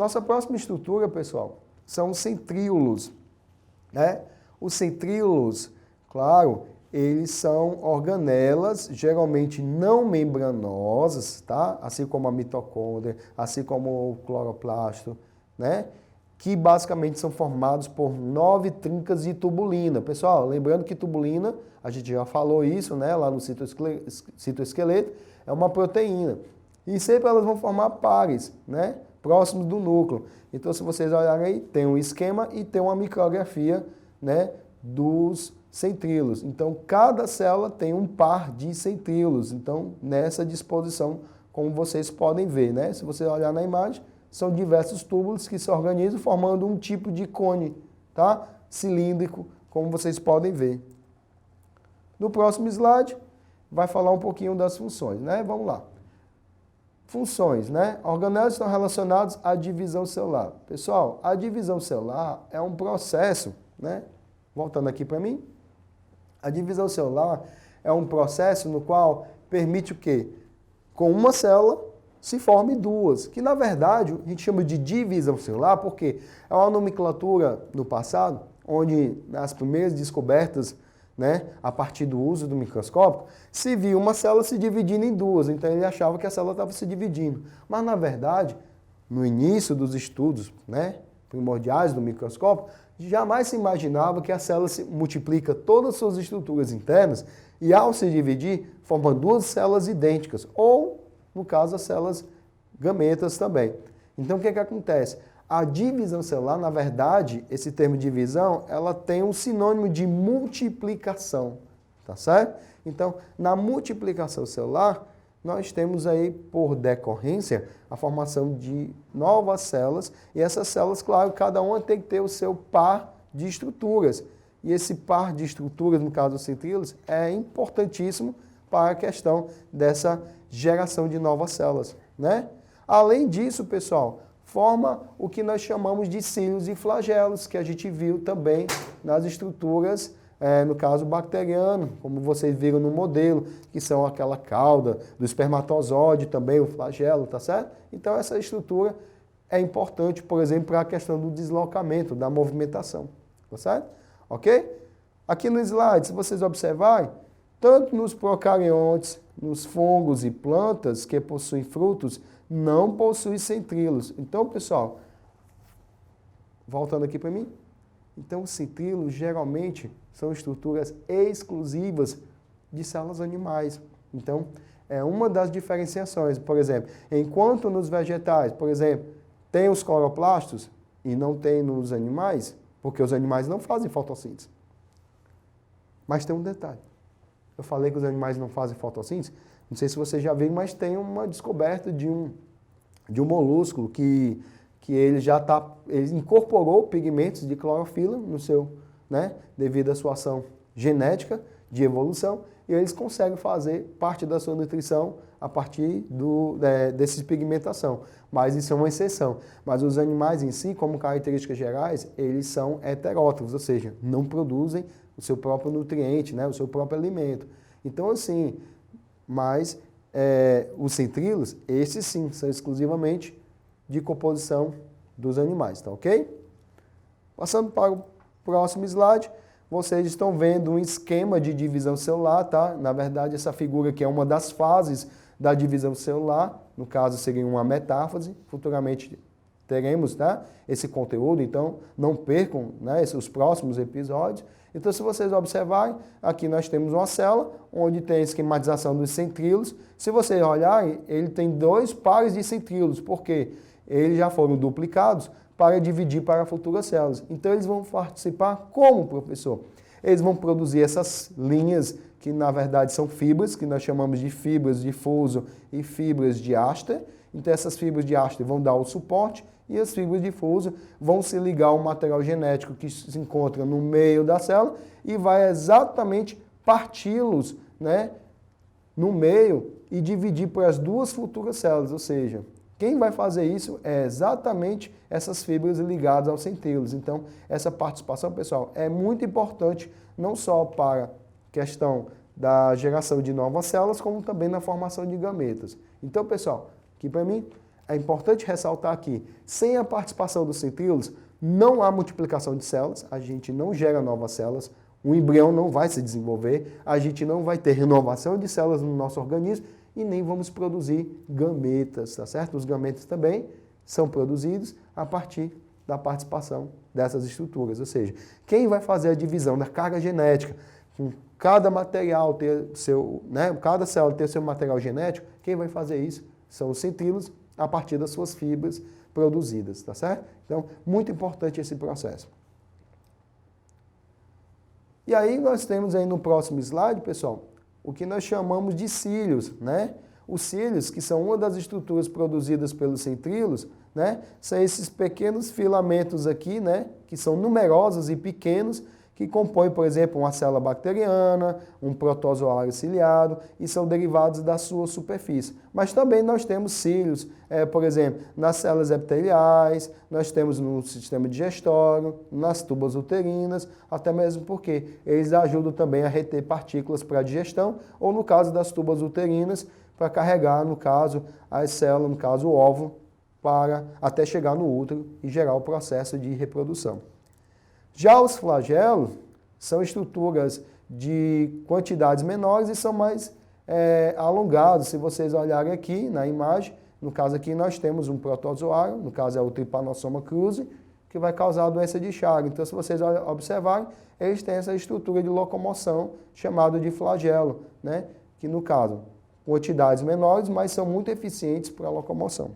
Nossa próxima estrutura, pessoal, são os centríolos, né? Os centríolos, claro, eles são organelas, geralmente não membranosas, tá? Assim como a mitocôndria, assim como o cloroplasto, né? Que basicamente são formados por 9 trincas de tubulina. Pessoal, lembrando que tubulina, a gente já falou isso, né? Lá no citoesqueleto, é uma proteína. E sempre elas vão formar pares, né? Próximos do núcleo. Então, se vocês olharem aí, tem um esquema e tem uma micrografia, né, dos centríolos. Então, cada célula tem um par de centríolos. Então, nessa disposição, como vocês podem ver, né? Se você olhar na imagem, são diversos túbulos que se organizam formando um tipo de cone, tá? Cilíndrico, como vocês podem ver. No próximo slide, vai falar um pouquinho das funções, né? Vamos lá. Funções, né? Organelas estão relacionados à divisão celular. Pessoal, a divisão celular é um processo, né? Voltando aqui para mim. A divisão celular é um processo no qual permite o quê? Com uma célula se forme duas, que na verdade a gente chama de divisão celular porque é uma nomenclatura no passado, onde nas primeiras descobertas, né, a partir do uso do microscópio, se via uma célula se dividindo em duas, então ele achava que a célula estava se dividindo. Mas na verdade, no início dos estudos, né, primordiais do microscópio, jamais se imaginava que a célula se multiplica todas as suas estruturas internas e ao se dividir forma duas células idênticas, ou no caso as células gametas também. Então o que acontece? A divisão celular, na verdade, esse termo divisão, ela tem um sinônimo de multiplicação, tá certo? Então, na multiplicação celular, nós temos aí, por decorrência, a formação de novas células, e essas células, claro, cada uma tem que ter o seu par de estruturas. E esse par de estruturas, no caso dos centríolos, é importantíssimo para a questão dessa geração de novas células, né? Além disso, pessoal, forma o que nós chamamos de cílios e flagelos, que a gente viu também nas estruturas, no caso bacteriano, como vocês viram no modelo, que são aquela cauda do espermatozoide, também o flagelo, tá certo? Então essa estrutura é importante, por exemplo, para a questão do deslocamento, da movimentação, tá certo? Ok? Aqui no slide, se vocês observarem, tanto nos procariontes, nos fungos e plantas que possuem frutos, não possuem centríolos. Então, pessoal, voltando aqui para mim, então os centríolos geralmente são estruturas exclusivas de células animais. Então, é uma das diferenciações. Por exemplo, enquanto nos vegetais, por exemplo, tem os cloroplastos e não tem nos animais, porque os animais não fazem fotossíntese. Mas tem um detalhe. Eu falei que os animais não fazem fotossíntese. Não sei se vocês já viram, mas tem uma descoberta de um molusco que ele já ele incorporou pigmentos de clorofila no seu, né, devido à sua ação genética de evolução, e eles conseguem fazer parte da sua nutrição a partir dessa pigmentação. Mas isso é uma exceção. Mas os animais em si, como características gerais, eles são heterótrofos, ou seja, não produzem o seu próprio nutriente, né, o seu próprio alimento. Então, assim, mas os centríolos, esses sim, são exclusivamente de composição dos animais, tá ok? Passando para o próximo slide, vocês estão vendo um esquema de divisão celular, tá? Na verdade, essa figura aqui é uma das fases da divisão celular, no caso seria uma metáfase, futuramente teremos, tá, esse conteúdo, então não percam, né, os próximos episódios. Então, se vocês observarem, aqui nós temos uma célula, onde tem a esquematização dos centríolos. Se vocês olharem, ele tem 2 pares de centríolos, porque eles já foram duplicados para dividir para futuras células. Então, eles vão participar como, professor? Eles vão produzir essas linhas, que na verdade são fibras, que nós chamamos de fibras de fuso e fibras de Aster. Então, essas fibras de Aster vão dar o suporte, e as fibras de fuso vão se ligar ao material genético que se encontra no meio da célula e vai exatamente parti-los, né, no meio e dividir para as 2 futuras células. Ou seja, quem vai fazer isso é exatamente essas fibras ligadas aos centríolos. Então, essa participação, pessoal, é muito importante não só para a questão da geração de novas células, como também na formação de gametas. Então, pessoal, aqui para mim, é importante ressaltar aqui, sem a participação dos centríolos, não há multiplicação de células, a gente não gera novas células, o embrião não vai se desenvolver, a gente não vai ter renovação de células no nosso organismo e nem vamos produzir gametas, tá certo? Os gametas também são produzidos a partir da participação dessas estruturas, ou seja, quem vai fazer a divisão da carga genética, com cada material ter seu, cada célula ter seu material genético, quem vai fazer isso são os centríolos a partir das suas fibras produzidas, tá certo? Então, muito importante esse processo. E aí nós temos aí no próximo slide, pessoal, o que nós chamamos de cílios, né? Os cílios, que são uma das estruturas produzidas pelos centríolos, né? São esses pequenos filamentos aqui, né? Que são numerosos e pequenos, que compõem, por exemplo, uma célula bacteriana, um protozoário ciliado, e são derivados da sua superfície. Mas também nós temos cílios, por exemplo, nas células epiteliais, nós temos no sistema digestório, nas tubas uterinas, até mesmo porque eles ajudam também a reter partículas para a digestão, ou no caso das tubas uterinas, para carregar, no caso, as células, no caso o óvulo, para até chegar no útero e gerar o processo de reprodução. Já os flagelos são estruturas de quantidades menores e são mais alongados. Se vocês olharem aqui na imagem, no caso aqui nós temos um protozoário, no caso é o Trypanosoma cruzi, que vai causar a doença de Chagas. Então, se vocês observarem, eles têm essa estrutura de locomoção chamada de flagelo, né? Que no caso, quantidades menores, mas são muito eficientes para a locomoção.